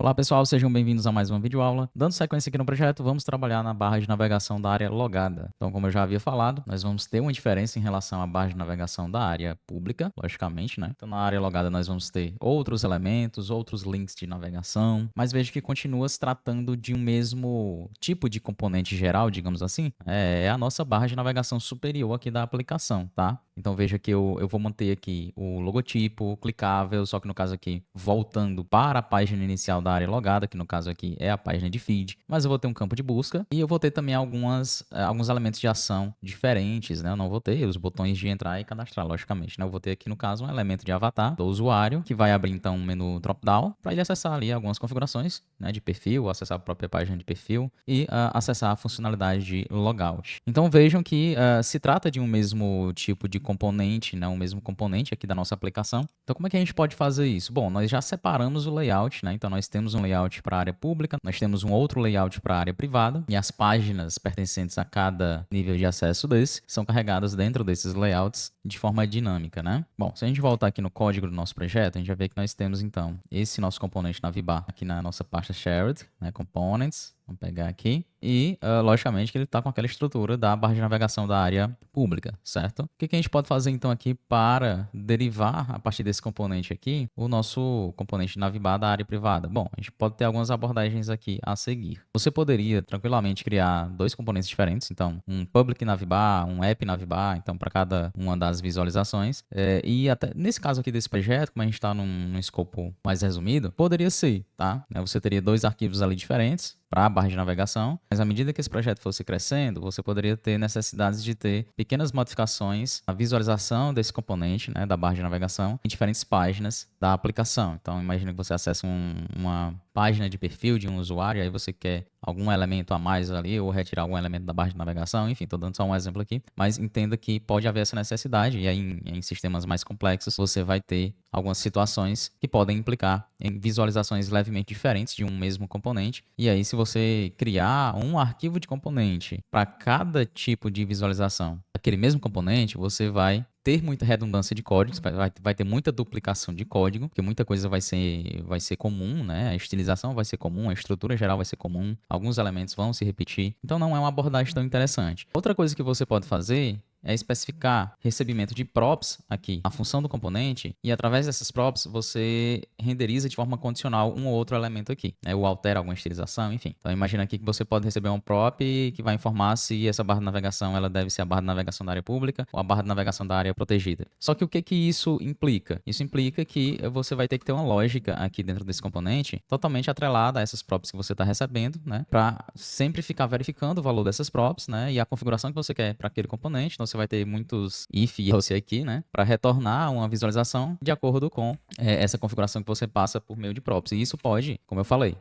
Olá pessoal, sejam bem-vindos a mais uma videoaula. Dando sequência aqui no projeto, vamos trabalhar na barra de navegação da área logada. Então, como eu já havia falado, nós vamos ter uma diferença em relação à barra de navegação da área pública, logicamente, né? Então, na área logada nós vamos ter outros elementos, outros links de navegação, mas veja que continua se tratando de um mesmo tipo de componente geral, digamos assim, é a nossa barra de navegação superior aqui da aplicação, tá? Então veja que eu vou manter aqui o logotipo clicável, só que no caso aqui, voltando para a página inicial da área logada, que no caso aqui é a página de feed, mas eu vou ter um campo de busca e eu vou ter também alguns elementos de ação diferentes, né? Eu não vou ter os botões de entrar e cadastrar, logicamente, né? Eu vou ter aqui no caso um elemento de avatar do usuário, que vai abrir então um menu drop-down para ele acessar ali algumas configurações, né, de perfil, acessar a própria página de perfil e acessar a funcionalidade de logout. Então vejam que se trata de um mesmo tipo de componente, né, o mesmo componente aqui da nossa aplicação. Então como é que a gente pode fazer isso? Bom, nós já separamos o layout, né? Então nós temos um layout para a área pública, nós temos um outro layout para a área privada e as páginas pertencentes a cada nível de acesso desse são carregadas dentro desses layouts de forma dinâmica, né? Bom, se a gente voltar aqui no código do nosso projeto, a gente vai ver que nós temos então esse nosso componente Navibar aqui na nossa pasta shared, né, components. Vamos pegar aqui. E, logicamente, que ele está com aquela estrutura da barra de navegação da área pública, certo? O que a gente pode fazer, então, aqui para derivar, a partir desse componente aqui, o nosso componente Navibar da área privada? Bom, a gente pode ter algumas abordagens aqui a seguir. Você poderia, tranquilamente, criar dois componentes diferentes. Então, um Public Navibar, um App Navibar, então, para cada uma das visualizações. E até nesse caso aqui desse projeto, como a gente está num escopo mais resumido, poderia ser, tá? Você teria dois arquivos ali diferentes para a barra de navegação, mas à medida que esse projeto fosse crescendo, você poderia ter necessidades de ter pequenas modificações na visualização desse componente, né, da barra de navegação, em diferentes páginas da aplicação. Então, imagine que você acessa uma página de perfil de um usuário, aí você quer algum elemento a mais ali, ou retirar algum elemento da barra de navegação, enfim, estou dando só um exemplo aqui, mas entenda que pode haver essa necessidade, e aí em sistemas mais complexos, você vai ter algumas situações que podem implicar em visualizações levemente diferentes de um mesmo componente, e aí se você criar um arquivo de componente para cada tipo de visualização daquele mesmo componente, você vai ter muita redundância de códigos, vai ter muita duplicação de código, porque muita coisa vai ser comum, né? A estilização vai ser comum, a estrutura geral vai ser comum, alguns elementos vão se repetir, então não é uma abordagem tão interessante. Outra coisa que você pode fazer é especificar recebimento de props aqui, a função do componente, e através dessas props você renderiza de forma condicional um ou outro elemento aqui, né? Ou altera alguma estilização, enfim. Então imagina aqui que você pode receber um prop que vai informar se essa barra de navegação ela deve ser a barra de navegação da área pública ou a barra de navegação da área protegida. Só que o que isso implica? Isso implica que você vai ter que ter uma lógica aqui dentro desse componente totalmente atrelada a essas props que você está recebendo, né? Para sempre ficar verificando o valor dessas props, né? E a configuração que você quer para aquele componente. Então você vai ter muitos if e else aqui, né, para retornar uma visualização de acordo com essa configuração que você passa por meio de props. E isso pode, como eu falei,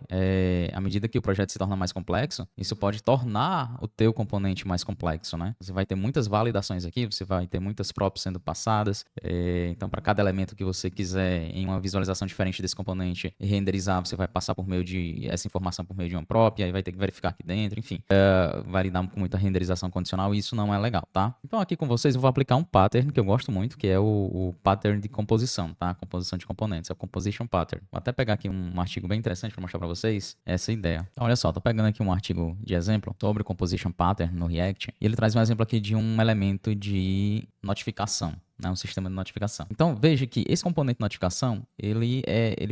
à medida que o projeto se torna mais complexo, isso pode tornar o teu componente mais complexo, né? Você vai ter muitas validações aqui, você vai ter muitas props sendo passadas. Então, para cada elemento que você quiser em uma visualização diferente desse componente renderizar, você vai passar por meio de essa informação por meio de uma prop, e aí vai ter que verificar aqui dentro, enfim, vai lidar com muita renderização condicional e isso não é legal, tá? Então aqui com vocês eu vou aplicar um pattern que eu gosto muito, que é o pattern de composição, tá? Composição de componentes, é o composition pattern. Vou até pegar aqui um artigo bem interessante para mostrar para vocês essa ideia. Então olha só, tô pegando aqui um artigo de exemplo sobre o composition pattern no React, e ele traz um exemplo aqui de um elemento de notificação, né, um sistema de notificação. Então, veja que esse componente de notificação, ele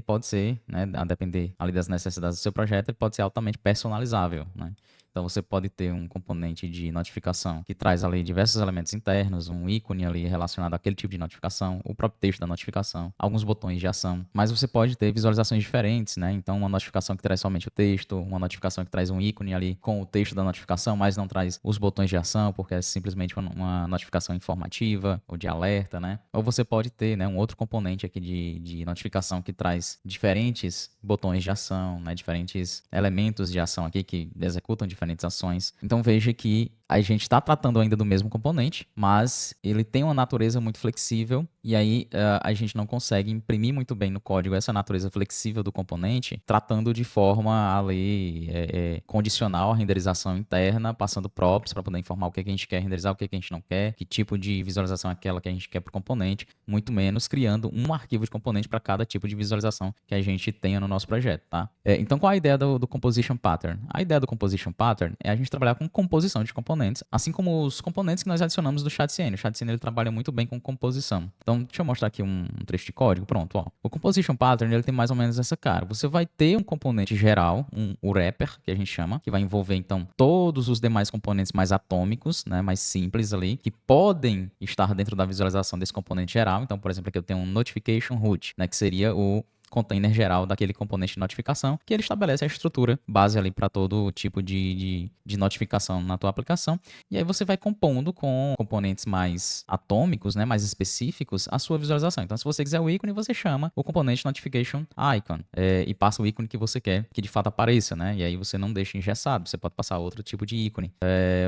pode ser, né, a depender ali das necessidades do seu projeto, ele pode ser altamente personalizável, né? Então, você pode ter um componente de notificação que traz ali diversos elementos internos, um ícone ali relacionado àquele tipo de notificação, o próprio texto da notificação, alguns botões de ação, mas você pode ter visualizações diferentes, né? Então, uma notificação que traz somente o texto, uma notificação que traz um ícone ali com o texto da notificação, mas não traz os botões de ação, porque é simplesmente uma notificação informativa ou de alerta, né? Ou você pode ter, né, um outro componente aqui de notificação que traz diferentes botões de ação, né? Diferentes elementos de ação aqui que executam diferentes ações. Então veja que a gente está tratando ainda do mesmo componente, mas ele tem uma natureza muito flexível e aí a gente não consegue imprimir muito bem no código essa natureza flexível do componente, tratando de forma ali condicional a renderização interna, passando props para poder informar o que a gente quer renderizar, o que a gente não quer, que tipo de visualização é aquela que a gente quer para o componente, muito menos criando um arquivo de componente para cada tipo de visualização que a gente tenha no nosso projeto, tá? Então, qual a ideia do Composition Pattern? A ideia do Composition Pattern é a gente trabalhar com composição de componentes, assim como os componentes que nós adicionamos do Chatcn. O Chatcn ele trabalha muito bem com composição. Então, deixa eu mostrar aqui um trecho de código. Pronto, ó. O Composition Pattern ele tem mais ou menos essa cara. Você vai ter um componente geral, o wrapper, que a gente chama, que vai envolver, então, todos os demais componentes mais atômicos, né, mais simples ali, que podem estar dentro da visualização desse componente geral. Então, por exemplo, aqui eu tenho um notification root, né, que seria o container geral daquele componente de notificação, que ele estabelece a estrutura base ali para todo tipo de notificação na tua aplicação. E aí você vai compondo com componentes mais atômicos, né, mais específicos, a sua visualização. Então, se você quiser o ícone, você chama o componente notification icon e passa o ícone que você quer que de fato apareça, né? E aí você não deixa engessado, você pode passar outro tipo de ícone.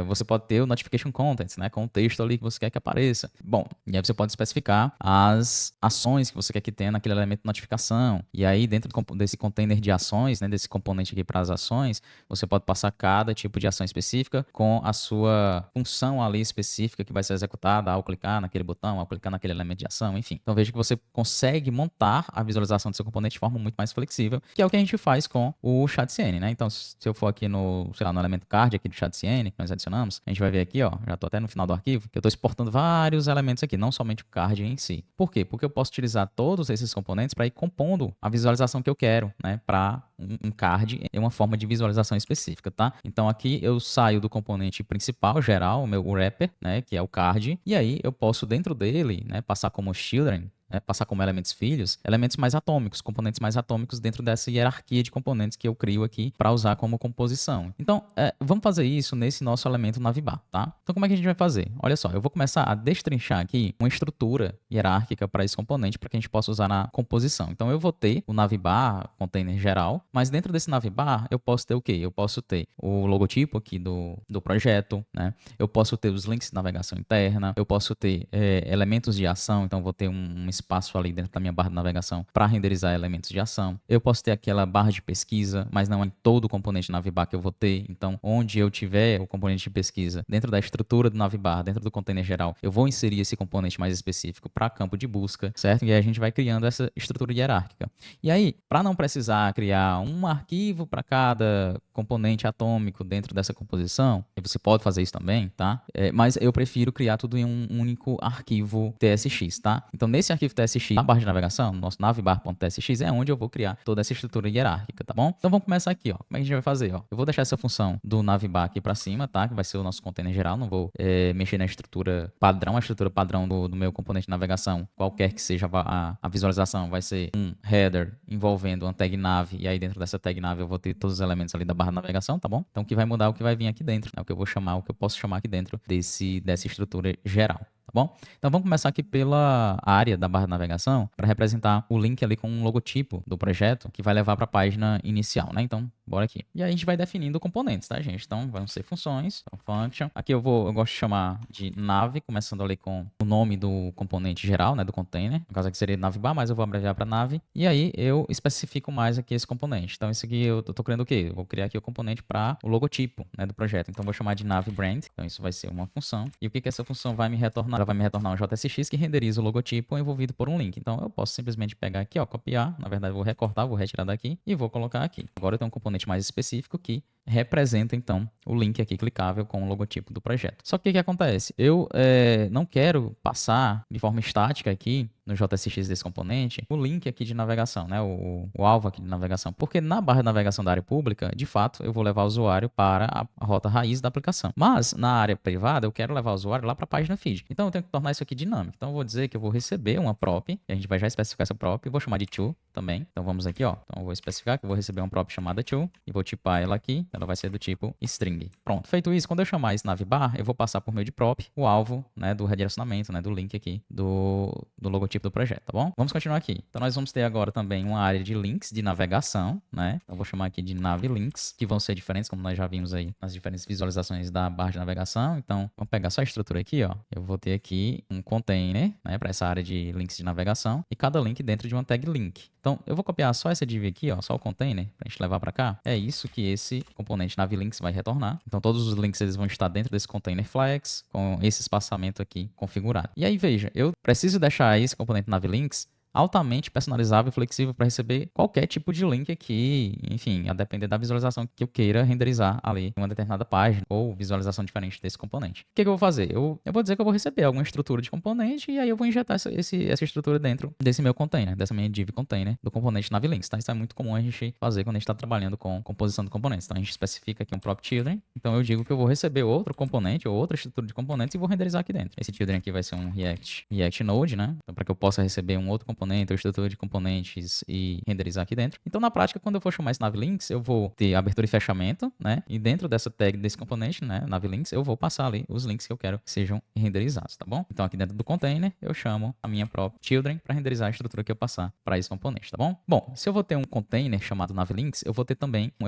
Você pode ter o notification contents, né, com o texto ali que você quer que apareça. Bom, e aí você pode especificar as ações que você quer que tenha naquele elemento de notificação. E aí, dentro desse container de ações, né, desse componente aqui para as ações, você pode passar cada tipo de ação específica com a sua função ali específica que vai ser executada ao clicar naquele botão, ao clicar naquele elemento de ação, enfim. Então, veja que você consegue montar a visualização do seu componente de forma muito mais flexível, que é o que a gente faz com o Chatcn, né? Então, se eu for aqui no, sei lá, no elemento card aqui do Chatcn, que nós adicionamos, a gente vai ver aqui, ó, já estou até no final do arquivo, que eu estou exportando vários elementos aqui, não somente o card em si. Por quê? Porque eu posso utilizar todos esses componentes para ir compondo a visualização que eu quero, né, para um card é uma forma de visualização específica, tá? Então aqui eu saio do componente principal, geral, o meu wrapper, né, que é o card, e aí eu posso dentro dele, né, passar como children, passar como elementos filhos, elementos mais atômicos, componentes mais atômicos dentro dessa hierarquia de componentes que eu crio aqui para usar como composição. Então, vamos fazer isso nesse nosso elemento navbar, tá? Então, como é que a gente vai fazer? Olha só, eu vou começar a destrinchar aqui uma estrutura hierárquica para esse componente para que a gente possa usar na composição. Então, eu vou ter o navbar, container geral, mas dentro desse navbar eu posso ter o quê? Eu posso ter o logotipo aqui do projeto, né? Eu posso ter os links de navegação interna, eu posso ter elementos de ação, então vou ter um espaço ali dentro da minha barra de navegação para renderizar elementos de ação. Eu posso ter aquela barra de pesquisa, mas não é em todo o componente navbar que eu vou ter. Então, onde eu tiver o componente de pesquisa, dentro da estrutura do navbar, dentro do container geral, eu vou inserir esse componente mais específico para campo de busca, certo? E aí a gente vai criando essa estrutura hierárquica. E aí, para não precisar criar um arquivo para cada componente atômico dentro dessa composição, e você pode fazer isso também, tá? Mas eu prefiro criar tudo em um único arquivo TSX, tá? Então, nesse arquivo TSX, na barra de navegação, no nosso navbar.tsx, é onde eu vou criar toda essa estrutura hierárquica, tá bom? Então, vamos começar aqui, ó. Como é que a gente vai fazer, ó? Eu vou deixar essa função do navbar aqui para cima, tá? Que vai ser o nosso container geral, não vou mexer na estrutura padrão. A estrutura padrão do meu componente de navegação, qualquer que seja a visualização, vai ser um header envolvendo uma tag nav, e aí dentro dessa tag nav eu vou ter todos os elementos ali da barra de navegação, tá bom? Então, o que vai mudar é o que vai vir aqui dentro, né? O que eu vou chamar, o que eu posso chamar aqui dentro dessa estrutura geral. Tá bom? Então vamos começar aqui pela área da barra de navegação para representar o link ali com um logotipo do projeto que vai levar para a página inicial, né? Então, bora aqui. E aí a gente vai definindo componentes, tá, gente? Então, vão ser funções, então, function. Aqui eu gosto de chamar de nav, começando ali com o nome do componente geral, né, do container. No caso aqui seria navbar, mas eu vou abreviar para nav. E aí eu especifico mais aqui esse componente. Então, esse aqui eu tô criando o quê? Eu vou criar aqui o componente para o logotipo, né, do projeto. Então, eu vou chamar de nav brand. Então, isso vai ser uma função. E o que essa função vai me retornar? Ela vai me retornar um JSX que renderiza o logotipo envolvido por um link. Então, eu posso simplesmente pegar aqui, ó, copiar. Na verdade, eu vou recortar, vou retirar daqui e vou colocar aqui. Agora eu tenho um componente mais específico que representa, então, o link aqui clicável com o logotipo do projeto. Só que o que acontece? Eu não quero passar de forma estática aqui no JSX desse componente o link aqui de navegação, né? O alvo aqui de navegação. Porque na barra de navegação da área pública, de fato, eu vou levar o usuário para a rota raiz da aplicação. Mas na área privada, eu quero levar o usuário lá para a página feed. Então eu tenho que tornar isso aqui dinâmico. Então eu vou dizer que eu vou receber uma prop, e a gente vai já especificar essa prop, eu vou chamar de to, também. Então vamos aqui, ó. Então eu vou especificar que eu vou receber uma prop chamada to e vou tipar ela aqui. Ela vai ser do tipo string. Pronto. Feito isso, quando eu chamar esse navbar, eu vou passar por meio de prop o alvo, né, do redirecionamento, né, do link aqui do logotipo do projeto, tá bom? Vamos continuar aqui. Então nós vamos ter agora também uma área de links de navegação, né? Então eu vou chamar aqui de navlinks, que vão ser diferentes, como nós já vimos aí nas diferentes visualizações da barra de navegação. Então vamos pegar só a estrutura aqui, ó. Eu vou ter aqui um container, né, para essa área de links de navegação e cada link dentro de uma tag link. Então eu vou copiar só essa div aqui, ó, só o container, pra gente levar para cá. É isso que esse componente navlinks vai retornar. Então todos os links eles vão estar dentro desse container flex com esse espaçamento aqui configurado. E aí veja, eu preciso deixar esse componente navlinks altamente personalizável e flexível para receber qualquer tipo de link aqui, enfim, a depender da visualização que eu queira renderizar ali em uma determinada página ou visualização diferente desse componente. O que eu vou fazer? Eu vou dizer que eu vou receber alguma estrutura de componente e aí eu vou injetar essa estrutura dentro desse meu container, dessa minha div container do componente navlinks, tá? Isso é muito comum a gente fazer quando a gente está trabalhando com composição de componentes. Então a gente especifica aqui um prop children, então eu digo que eu vou receber outro componente ou outra estrutura de componentes e vou renderizar aqui dentro. Esse children aqui vai ser um React Node, né? Então para que eu possa receber um outro componente ou estrutura de componentes e renderizar aqui dentro. Então, na prática, quando eu for chamar esse navlinks, eu vou ter abertura e fechamento, né? E dentro dessa tag desse componente, né, navlinks, eu vou passar ali os links que eu quero que sejam renderizados, tá bom? Então, aqui dentro do container, eu chamo a minha própria children para renderizar a estrutura que eu passar para esse componente, tá bom? Bom, se eu vou ter um container chamado navlinks, eu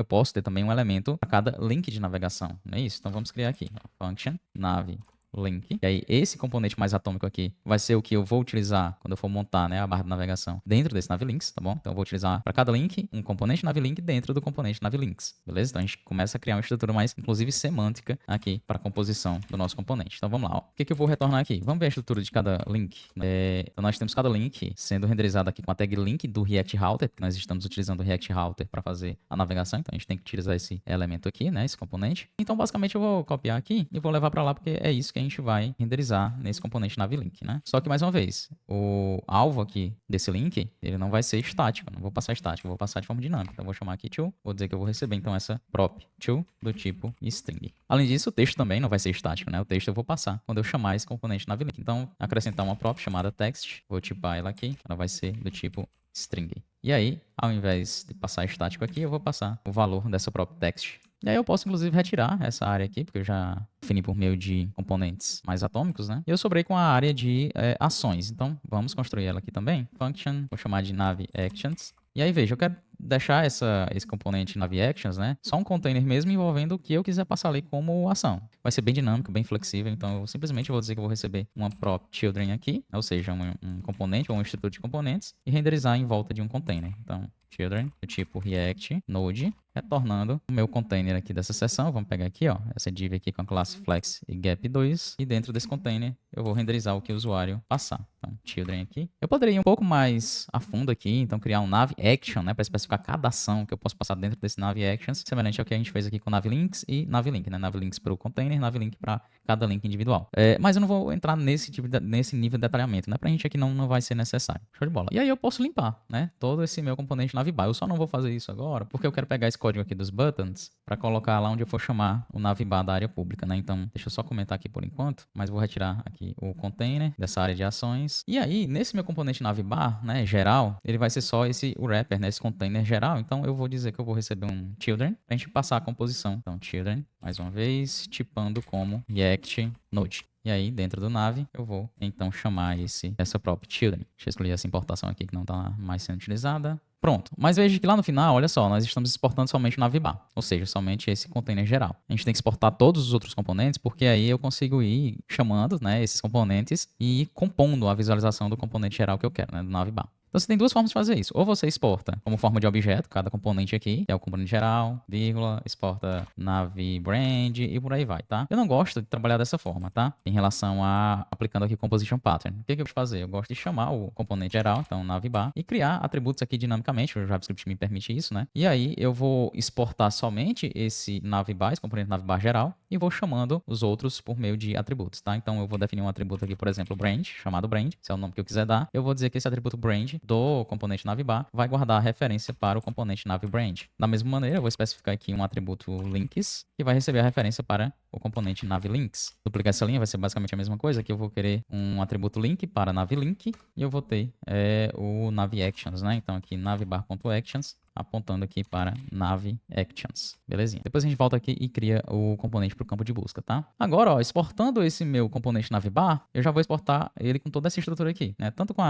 posso ter também um elemento para cada link de navegação, não é isso? Então, vamos criar aqui, ó, function nav link. E aí, esse componente mais atômico aqui vai ser o que eu vou utilizar quando eu for montar, né, a barra de navegação dentro desse navlinks, tá bom? Então, eu vou utilizar para cada link um componente navlink dentro do componente navlinks, beleza? Então, a gente começa a criar uma estrutura mais, inclusive, semântica aqui para a composição do nosso componente. Então, vamos lá, ó. O que eu vou retornar aqui? Vamos ver a estrutura de cada link. Então, nós temos cada link sendo renderizado aqui com a tag link do React Router, porque nós estamos utilizando o React Router para fazer a navegação. Então, a gente tem que utilizar esse elemento aqui, né, esse componente. Então, basicamente, eu vou copiar aqui e vou levar para lá, porque é isso que a gente vai renderizar nesse componente navlink, né? Só que, mais uma vez, o alvo aqui desse link, ele não vai ser estático, não vou passar estático, eu vou passar de forma dinâmica. Então, eu vou chamar aqui to, vou dizer que eu vou receber, então, essa prop to do tipo string. Além disso, o texto também não vai ser estático, né? O texto eu vou passar quando eu chamar esse componente navlink. Então, acrescentar uma prop chamada text, vou tipar ela aqui, ela vai ser do tipo string. E aí, ao invés de passar estático aqui, eu vou passar o valor dessa prop text. E aí eu posso, inclusive, retirar essa área aqui, porque eu já defini por meio de componentes mais atômicos, né? E eu sobrei com a área de ações. Então, vamos construir ela aqui também. Function, vou chamar de navActions. E aí, veja, eu quero deixar esse componente navActions, né? Só um container mesmo envolvendo o que eu quiser passar ali como ação. Vai ser bem dinâmico, bem flexível. Então, eu simplesmente vou dizer que eu vou receber uma prop children aqui, ou seja, um componente ou uma estrutura de componentes, e renderizar em volta de um container. Então, children, do tipo React Node, retornando o meu container aqui dessa seção. Vamos pegar aqui, ó, essa div aqui com a classe flex e gap2, e dentro desse container eu vou renderizar o que o usuário passar. Então, children aqui. Eu poderia ir um pouco mais a fundo aqui, então criar um navAction, né, para especificar cada ação que eu posso passar dentro desse navActions, semelhante ao que a gente fez aqui com navlinks e navlink, né, navlinks para o container, navlink para cada link individual. Mas eu não vou entrar nesse nível de detalhamento, né, pra gente aqui não vai ser necessário. Show de bola. E aí eu posso limpar, né, todo esse meu componente navbar. Eu só não vou fazer isso agora, porque eu quero pegar esse código aqui dos buttons para colocar lá onde eu for chamar o navbar da área pública, né? Então, deixa eu só comentar aqui por enquanto, mas vou retirar aqui o container dessa área de ações. E aí, nesse meu componente navbar, né, geral, ele vai ser só o wrapper, né, esse container geral. Então, eu vou dizer que eu vou receber um children pra gente passar a composição. Então, children, mais uma vez, tipando como React Node. E aí, dentro do nav, eu vou, então, chamar essa própria children. Deixa eu excluir essa importação aqui que não está mais sendo utilizada. Pronto. Mas veja que lá no final, olha só, nós estamos exportando somente o navbar, ou seja, somente esse container geral. A gente tem que exportar todos os outros componentes, porque aí eu consigo ir chamando, né, esses componentes e ir compondo a visualização do componente geral que eu quero, né, do navbar. Então, você tem duas formas de fazer isso. Ou você exporta como forma de objeto, cada componente aqui, que é o componente geral, vírgula, exporta navbrand e por aí vai, tá? Eu não gosto de trabalhar dessa forma, tá? Em relação a aplicando aqui composition pattern. O que eu gosto de fazer? Eu gosto de chamar o componente geral, então navbar, e criar atributos aqui dinamicamente, o JavaScript me permite isso, né? E aí eu vou exportar somente esse navbar, esse componente navbar geral, e vou chamando os outros por meio de atributos, tá? Então eu vou definir um atributo aqui, por exemplo, brand, chamado brand, se é o nome que eu quiser dar. Eu vou dizer que esse atributo brand do componente navbar vai guardar a referência para o componente navbrand. Da mesma maneira, eu vou especificar aqui um atributo links, que vai receber a referência para o componente navlinks. Duplicar essa linha vai ser basicamente a mesma coisa, que eu vou querer um atributo link para navlink e eu vou ter o navActions, né? Então aqui navbar.actions apontando aqui para navActions. Belezinha. Depois a gente volta aqui e cria o componente para o campo de busca, tá? Agora, ó, exportando esse meu componente navbar, eu já vou exportar ele com toda essa estrutura aqui, né? Tanto com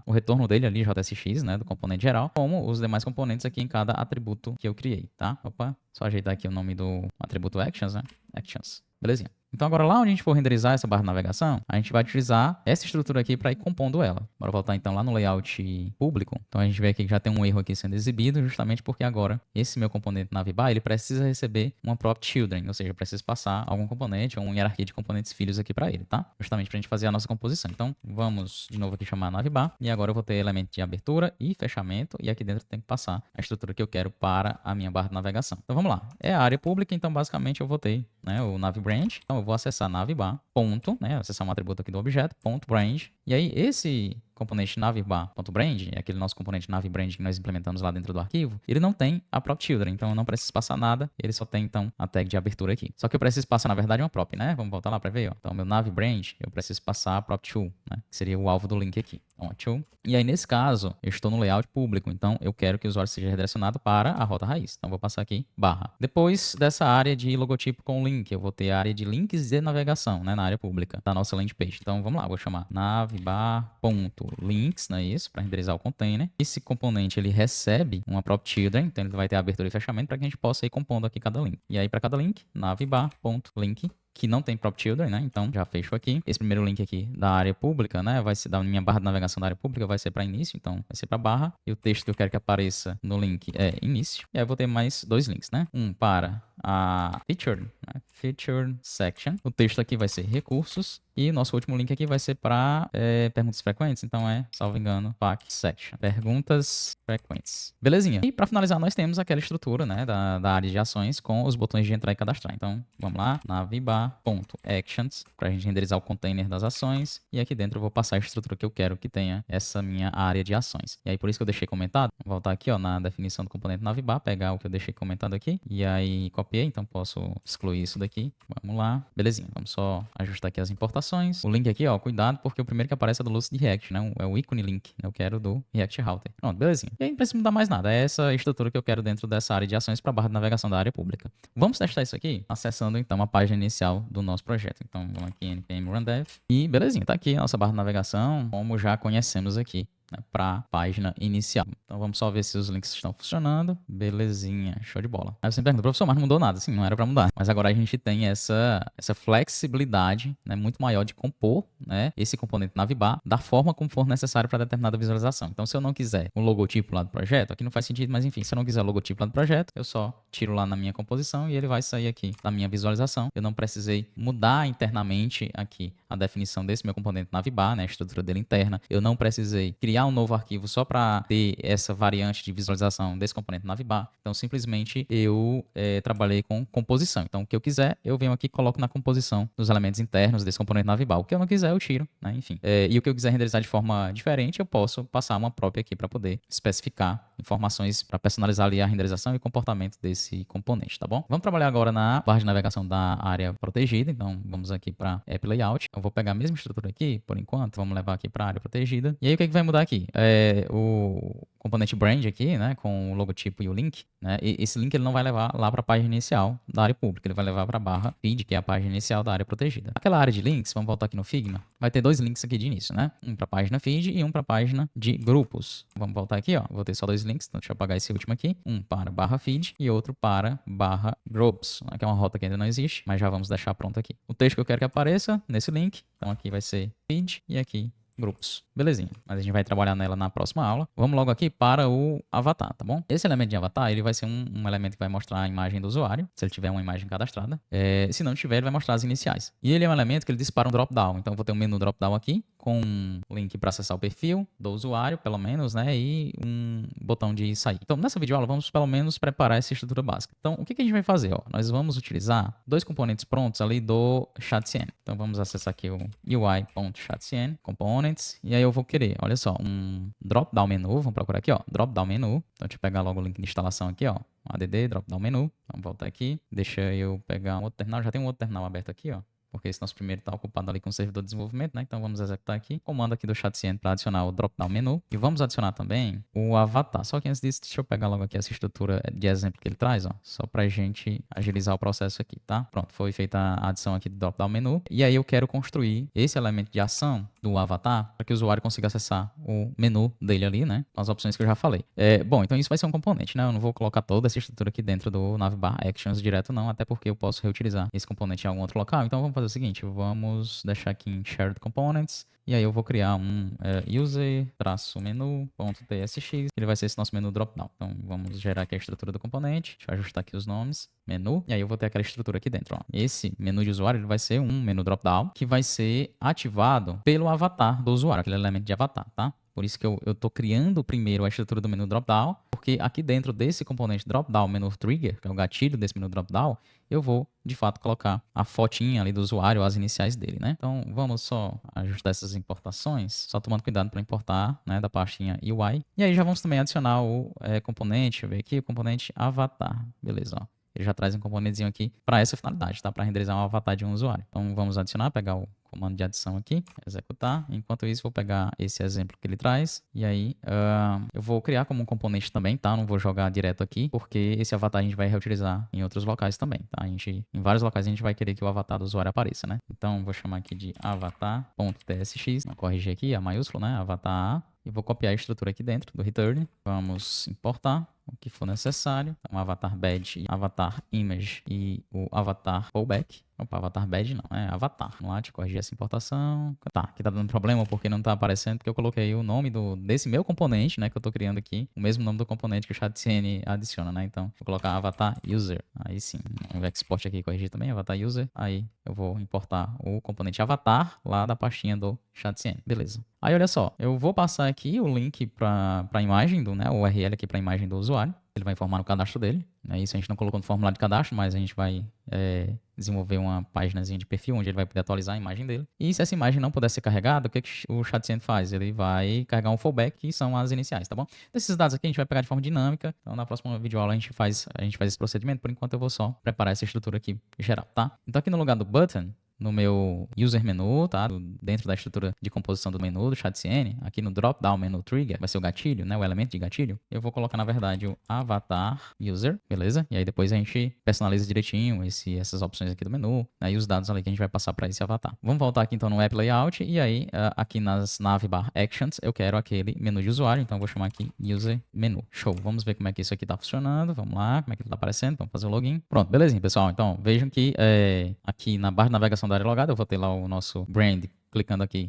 o retorno dele ali, JSX, né? Do componente geral, como os demais componentes aqui em cada atributo que eu criei, tá? Opa, só ajeitar aqui o nome do atributo actions, né? Actions. Belezinha. Então agora lá onde a gente for renderizar essa barra de navegação, a gente vai utilizar essa estrutura aqui para ir compondo ela. Bora voltar então lá no layout público. Então a gente vê aqui que já tem um erro aqui sendo exibido, justamente porque agora esse meu componente navbar, ele precisa receber uma prop children, ou seja, eu preciso passar algum componente ou uma hierarquia de componentes filhos aqui para ele, tá? Justamente para a gente fazer a nossa composição. Então vamos de novo aqui chamar navbar e agora eu vou ter elemento de abertura e fechamento e aqui dentro tem que passar a estrutura que eu quero para a minha barra de navegação. Então vamos lá. É a área pública, então basicamente eu vou ter, né, o navbrand. Então eu vou acessar navbar, ponto, né, acessar um atributo aqui do objeto, ponto brand. E aí esse componente navbar.brand, aquele nosso componente navbrand que nós implementamos lá dentro do arquivo, ele não tem a prop children, então eu não preciso passar nada, ele só tem então a tag de abertura aqui. Só que eu preciso passar, na verdade, uma prop, né? Vamos voltar lá para ver, ó. Então, meu navbrand, eu preciso passar a prop to, né? Que seria o alvo do link aqui. Então, a to. E aí, nesse caso, eu estou no layout público, então eu quero que o usuário seja redirecionado para a rota raiz. Então, eu vou passar aqui, barra. Depois dessa área de logotipo com link, eu vou ter a área de links de navegação, né? Na área pública da nossa landing page. Então, vamos lá, vou chamar navbar.links, né? Isso, para renderizar o container. Esse componente, ele recebe uma prop children, então ele vai ter abertura e fechamento para que a gente possa ir compondo aqui cada link. E aí, para cada link, navbar.link, que não tem prop children, né? Então, já fecho aqui. Esse primeiro link aqui da área pública, né? Vai ser da minha barra de navegação da área pública, vai ser para início, então vai ser para barra. E o texto que eu quero que apareça no link é início. E aí eu vou ter mais dois links, né? Um para a featured, né? Featured section. O texto aqui vai ser recursos. E nosso último link aqui vai ser para perguntas frequentes. Então salvo engano, FAQ section. Perguntas frequentes. Belezinha. E para finalizar, nós temos aquela estrutura, né, da área de ações com os botões de entrar e cadastrar. Então, vamos lá, navbar.actions, para a gente renderizar o container das ações. E aqui dentro eu vou passar a estrutura que eu quero que tenha essa minha área de ações. E aí, por isso que eu deixei comentado. Vou voltar aqui, ó, na definição do componente navbar, pegar o que eu deixei comentado aqui. E aí, copiei, então posso excluir isso daqui. Vamos lá. Belezinha. Vamos só ajustar aqui as importações. O link aqui, ó, cuidado, porque o primeiro que aparece é do Lucid React, né? É o ícone link. Eu quero do React Router. Pronto, belezinha. E aí não precisa mudar mais nada. É essa estrutura que eu quero dentro dessa área de ações para a barra de navegação da área pública. Vamos testar isso aqui acessando, então, a página inicial do nosso projeto. Então, vamos aqui em npm rundev. E belezinha, tá aqui a nossa barra de navegação, como já conhecemos aqui, né, para a página inicial. Então vamos só ver se os links estão funcionando. Belezinha, show de bola. Aí você me pergunta, professor, mas não mudou nada. Sim, não era para mudar. Mas agora a gente tem essa flexibilidade, né, muito maior de compor, né, esse componente navbar da forma como for necessário para determinada visualização. Então se eu não quiser um logotipo lá do projeto, aqui não faz sentido, mas enfim, se eu não quiser o logotipo lá do projeto, eu só tiro lá na minha composição e ele vai sair aqui da minha visualização. Eu não precisei mudar internamente aqui a definição desse meu componente navbar, né, a estrutura dele interna. Eu não precisei criar um novo arquivo só para ter essa variante de visualização desse componente navbar. Então, simplesmente eu trabalhei com composição. Então, o que eu quiser, eu venho aqui e coloco na composição dos elementos internos desse componente navbar. O que eu não quiser, eu tiro, né? Enfim. E o que eu quiser renderizar de forma diferente, eu posso passar uma própria aqui para poder especificar informações para personalizar ali a renderização e comportamento desse componente, tá bom? Vamos trabalhar agora na barra de navegação da área protegida. Então, vamos aqui para App Layout. Eu vou pegar a mesma estrutura aqui, por enquanto. Vamos levar aqui para a área protegida. E aí, o que vai mudar aqui? O componente brand aqui, né, com o logotipo e o link, né, e esse link ele não vai levar lá para a página inicial da área pública, ele vai levar para a barra feed, que é a página inicial da área protegida. Aquela área de links, vamos voltar aqui no Figma, vai ter dois links aqui de início, né, um para a página feed e um para a página de grupos. Vamos voltar aqui, ó, vou ter só dois links, então deixa eu apagar esse último aqui, um para barra feed e outro para barra groups, né, que é uma rota que ainda não existe, mas já vamos deixar pronto aqui. O texto que eu quero que apareça nesse link, então aqui vai ser feed e aqui grupos. Belezinha. Mas a gente vai trabalhar nela na próxima aula. Vamos logo aqui para o avatar, tá bom? Esse elemento de avatar, ele vai ser um elemento que vai mostrar a imagem do usuário, se ele tiver uma imagem cadastrada. Se não tiver, ele vai mostrar as iniciais. E ele é um elemento que ele dispara um drop-down. Então, eu vou ter um menu drop-down aqui, com um link para acessar o perfil do usuário, pelo menos, né? E um botão de sair. Então, nessa videoaula, vamos pelo menos preparar essa estrutura básica. Então, o que a gente vai fazer? Ó? Nós vamos utilizar dois componentes prontos ali do ChatCN. Então, vamos acessar aqui o UI.chatCN, components, e aí eu vou querer, olha só, um drop-down menu, vamos procurar aqui, ó, drop-down menu. Então, deixa eu pegar logo o link de instalação aqui, ó, add, drop-down menu. Vamos voltar aqui, deixa eu pegar um outro terminal, já tem um outro terminal aberto aqui, ó. Porque esse nosso primeiro está ocupado ali com o servidor de desenvolvimento, né? Então vamos executar aqui. Comando aqui do ChatCN para adicionar o drop-down menu. E vamos adicionar também o avatar. Só que antes disso, deixa eu pegar logo aqui essa estrutura de exemplo que ele traz, ó. Só para a gente agilizar o processo aqui, tá? Pronto, foi feita a adição aqui do drop-down menu. E aí eu quero construir esse elemento de ação do avatar para que o usuário consiga acessar o menu dele ali, né? Com as opções que eu já falei. Bom, então isso vai ser um componente, né? Eu não vou colocar toda essa estrutura aqui dentro do navbar actions direto, não. Até porque eu posso reutilizar esse componente em algum outro local. Então vamos fazer o seguinte, vamos deixar aqui em Shared Components, e aí eu vou criar um user-menu.tsx, ele vai ser esse nosso menu dropdown. Então vamos gerar aqui a estrutura do componente, deixa eu ajustar aqui os nomes, menu, e aí eu vou ter aquela estrutura aqui dentro. Ó. Esse menu de usuário ele vai ser um menu dropdown que vai ser ativado pelo avatar do usuário, aquele elemento de avatar, tá? Por isso que eu estou criando primeiro a estrutura do menu dropdown, porque aqui dentro desse componente dropdown menu trigger, que é o gatilho desse menu dropdown, eu vou, de fato, colocar a fotinha ali do usuário, as iniciais dele, né? Então, vamos só ajustar essas importações, só tomando cuidado para importar, né, da pastinha UI. E aí já vamos também adicionar o componente, deixa eu ver aqui, o componente avatar. Beleza, ó. Ele já traz um componentezinho aqui para essa finalidade, tá? Para renderizar um avatar de um usuário. Então, vamos adicionar, pegar o comando de adição aqui, executar. Enquanto isso, vou pegar esse exemplo que ele traz. E aí, eu vou criar como um componente também, tá? Não vou jogar direto aqui, porque esse avatar a gente vai reutilizar em outros locais também, tá? Em vários locais a gente vai querer que o avatar do usuário apareça, né? Então, vou chamar aqui de avatar.tsx. Vou corrigir aqui a máximo, né? Avatar A. E vou copiar a estrutura aqui dentro do return. Vamos importar o que for necessário. Então, avatar badge, avatar image e o avatar fallback. Opa, avatar badge não, é avatar. Vamos lá, deixa eu corrigir essa importação. Tá, aqui tá dando problema porque não tá aparecendo, porque eu coloquei o nome desse meu componente, né, que eu tô criando aqui, o mesmo nome do componente que o ChatCN adiciona, né? Então, vou colocar avatar user. Aí sim, o export aqui corrigir também, avatar user. Aí eu vou importar o componente avatar lá da pastinha do ChatCN. Beleza. Aí olha só, eu vou passar aqui o link para a imagem do, né, o URL aqui para a imagem do usuário. Ele vai informar no cadastro dele. Isso a gente não colocou no formulário de cadastro, mas a gente vai desenvolver uma páginazinha de perfil onde ele vai poder atualizar a imagem dele. E se essa imagem não puder ser carregada, o que o ChatCN faz? Ele vai carregar um fallback, que são as iniciais, tá bom? Esses dados aqui a gente vai pegar de forma dinâmica. Então na próxima videoaula a gente faz esse procedimento. Por enquanto eu vou só preparar essa estrutura aqui geral, tá? Então aqui no lugar do button, no meu user menu, tá? Dentro da estrutura de composição do menu do ChatCN, aqui no drop-down menu trigger, vai ser o gatilho, né? O elemento de gatilho. Eu vou colocar, na verdade, o avatar user, beleza? E aí depois a gente personaliza direitinho essas opções aqui do menu, né? E os dados ali que a gente vai passar para esse avatar. Vamos voltar aqui então no App Layout e aí aqui nas navbar actions eu quero aquele menu de usuário, então eu vou chamar aqui user menu. Show. Vamos ver como é que isso aqui tá funcionando. Vamos lá, como é que ele tá aparecendo. Vamos fazer o login. Pronto, belezinha, pessoal. Então, vejam que aqui na barra de navegação da área logada, eu vou ter lá o nosso brand. Clicando aqui,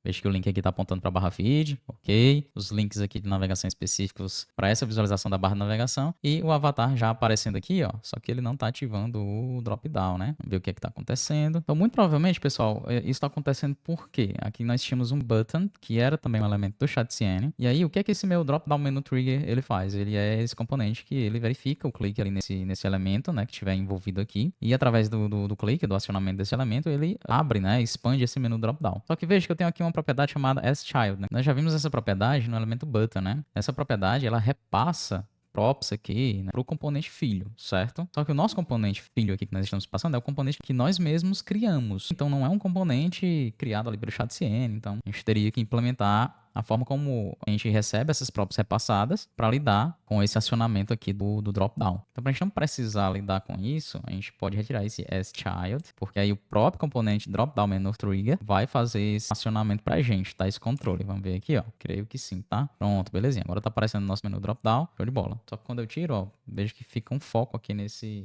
vejo que o link aqui está apontando para a barra feed, ok. Os links aqui de navegação específicos para essa visualização da barra de navegação. E o avatar já aparecendo aqui, ó. Só que ele não está ativando o drop-down, né? Vamos ver o que é que está acontecendo. Então, muito provavelmente, pessoal, isso está acontecendo porque aqui nós tínhamos um button, que era também um elemento do ChatCN. E aí, o que é que esse meu drop-down menu trigger ele faz? Ele é esse componente que ele verifica o clique ali nesse elemento, né? Que estiver envolvido aqui. E através do clique, do acionamento desse elemento, ele abre, né? Expande esse menu drop-down. Só que veja que eu tenho aqui uma propriedade chamada asChild, né? Nós já vimos essa propriedade no elemento button, né? Essa propriedade, ela repassa props aqui, né, para o componente filho, certo? Só que o nosso componente filho aqui que nós estamos passando é o componente que nós mesmos criamos. Então não é um componente criado ali pelo ChatCN. Então a gente teria que implementar a forma como a gente recebe essas props repassadas para lidar com esse acionamento aqui do drop-down. Então, para a gente não precisar lidar com isso, a gente pode retirar esse asChild, porque aí o próprio componente drop-down menu trigger vai fazer esse acionamento para a gente, tá? Esse controle. Vamos ver aqui, ó. Creio que sim, tá? Pronto, belezinha. Agora tá aparecendo o nosso menu drop-down. Show de bola. Só que quando eu tiro, ó, vejo que fica um foco aqui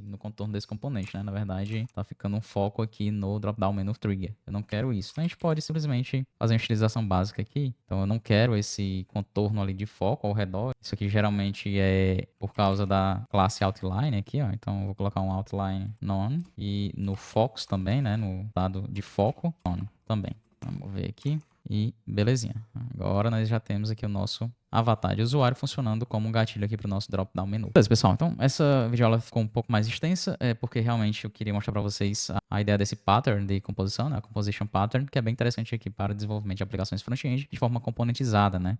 no contorno desse componente, né? Na verdade, tá ficando um foco aqui no drop-down menu trigger. Eu não quero isso. Então, a gente pode simplesmente fazer uma utilização básica aqui. Então, eu não quero esse contorno ali de foco ao redor. Isso aqui geralmente é por causa da classe outline aqui, ó. Então eu vou colocar um outline none e no focus também, né, no lado de foco none também. Vamos ver aqui. E belezinha. Agora nós já temos aqui o nosso avatar de usuário funcionando como um gatilho aqui para o nosso drop-down menu. Beleza, pessoal. Então, essa videoaula ficou um pouco mais extensa, porque realmente eu queria mostrar para vocês a ideia desse pattern de composição, né? A composition pattern, que é bem interessante aqui para o desenvolvimento de aplicações front-end de forma componentizada, né?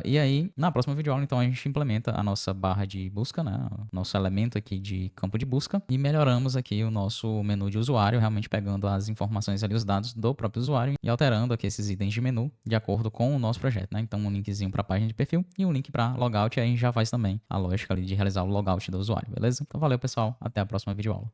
E aí, na próxima videoaula, então, a gente implementa a nossa barra de busca, né? Nosso elemento aqui de campo de busca e melhoramos aqui o nosso menu de usuário, realmente pegando as informações ali, os dados do próprio usuário e alterando aqui esses itens de menu de acordo com o nosso projeto, né? Então, um linkzinho para a página de perfil e um link para logout, e aí a gente já faz também a lógica ali de realizar o logout do usuário, beleza? Então, valeu, pessoal. Até a próxima videoaula.